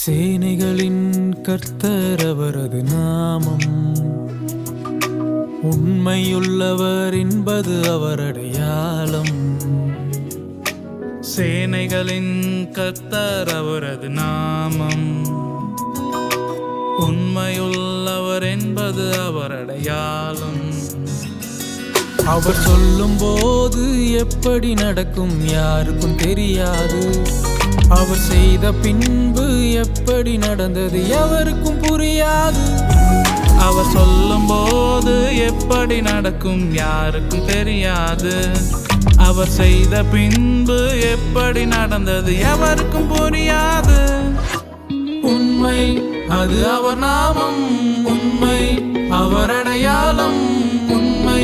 சேனைகளின் கர்த்தர் அவரது நாமம், உண்மையுள்ளவர் என்பது அவர் அடையாளம். சேனைகளின் கர்த்தர் அவரது நாமம், உண்மையுள்ளவர் என்பது அவர் அடையாளம். அவர் சொல்லும் போது எப்படி நடக்கும் யாருக்கும் தெரியாது. அவர் செய்த பின்பு எப்படி நடந்தது எவருக்கும் புரியாது. அவர் சொல்லும் போது எப்படி நடக்கும் யாருக்கும் தெரியாது. அவர் செய்த பின்பு எப்படி நடந்தது எவருக்கும் புரியாது. உண்மை அது அவர் நாமம், உண்மை அவர் அடையாளம், உண்மை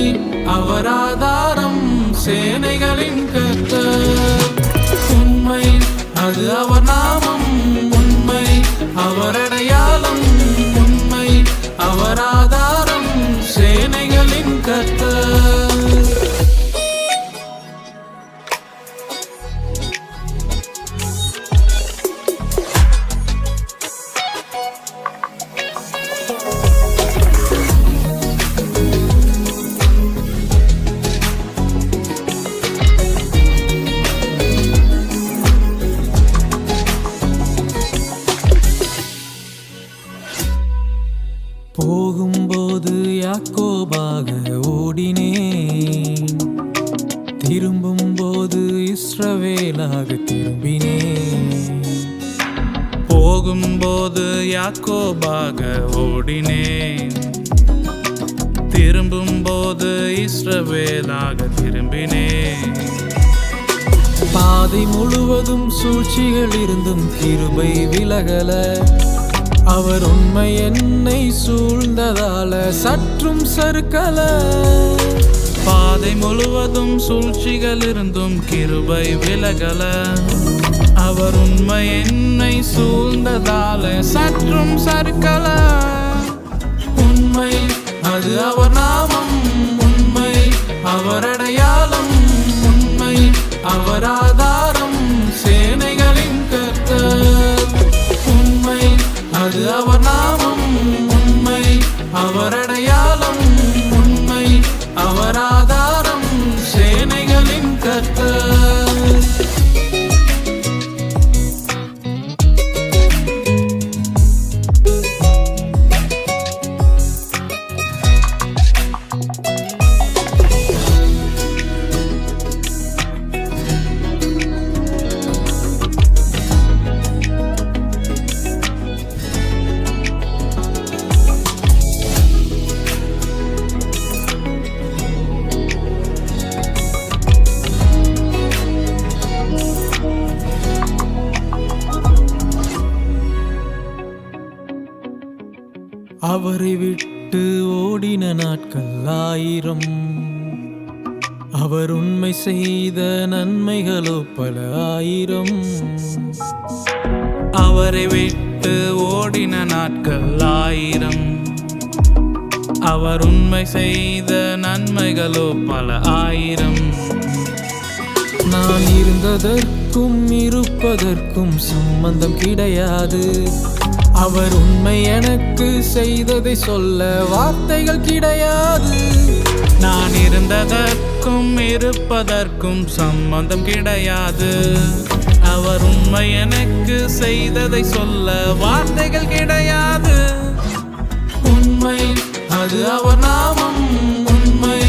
அவர் ஆதாரம், சேனைகளின் கர்த்தர். உண்மை அது அவர் நாமம், உண்மை அவர் அடையாளம், உண்மை அவர் ஆதாரம், சேனைகளின் கர்த்தர். போகும்போது யாக்கோபாக ஓடினேன், திரும்பும்போது இஸ்ரவேலாக திரும்பினேன். போகும்போது யாக்கோபாக ஓடினேன், திரும்பும்போது இஸ்ரவேலாக திரும்பினேன். பாதை முழுவதும் சூழ்ச்சிகள் இருந்தும் கிருபை விலகல. அவர் உண்மை என்னை சூழ்ந்ததால சற்றும் சறுக்கல. பாதை முழுவதும் சூழ்ச்சிகள் இருந்தும் கிருபை விலகல. அவர் உண்மை என்னை சூழ்ந்ததால சற்றும் சறுக்கல. உண்மை அது அவர் நாமம், உண்மை அவர் அடையாளம், உண்மை அவர் ஆதாரம், சேனைகளின் கர்த்தர். உண்மை அது அவர் நாமம், உண்மை அவர் அடையாளம், உண்மை அவர் ஆதாரம், சேனைகளின் கர்த்தர். அவரை விட்டு ஓடின நாட்கள் 1000, அவர் உண்மை செய்த நன்மைகளோ பல 1000. அவரை விட்டு ஓடின நாட்கள் 1000, அவர் உண்மை செய்த நன்மைகளோ பல 1000. நான் இருந்ததற்கும் இருப்பதற்கும் சம்பந்தம் கிடையாது. அவர் உண்மை எனக்கு செய்ததை சொல்ல வார்த்தைகள் கிடையாது. நான் இருந்ததற்கும் இருப்பதற்கும் சம்பந்தம் கிடையாது. அவர் உண்மை எனக்கு செய்ததை சொல்ல வார்த்தைகள் கிடையாது. உண்மை அது அவர் நாமம், உண்மை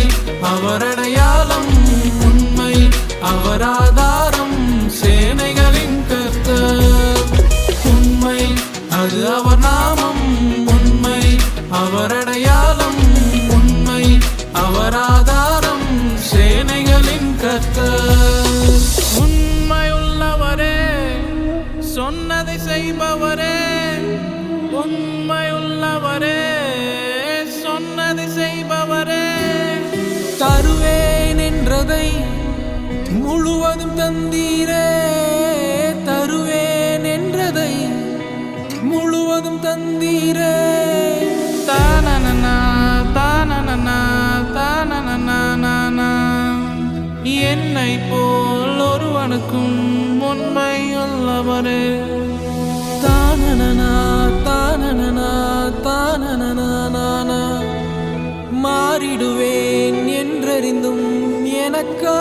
அவர் அடையாளம், உண்மை அவர் ஆதாரம், சேனைகளின் கர்த்தர். உண்மை அது அவர் நாமம், உண்மை அவர் அடையாளம், உண்மை அவர் ஆதாரம், சேனைகளின் செய்பவரே. தருவேன் என்றதை முழுவதும் தந்தீரே, தருவேன் என்றதை முழுவதும் தந்தீரே. தானனனா தானனனா தானனனா, என்னை போல் ஒருவனுக்கும் உண்மை உள்ளவரே. தானனனா தானனனா தானனனா, மாறிடுவேன் என்றறிந்தும் எனக்கா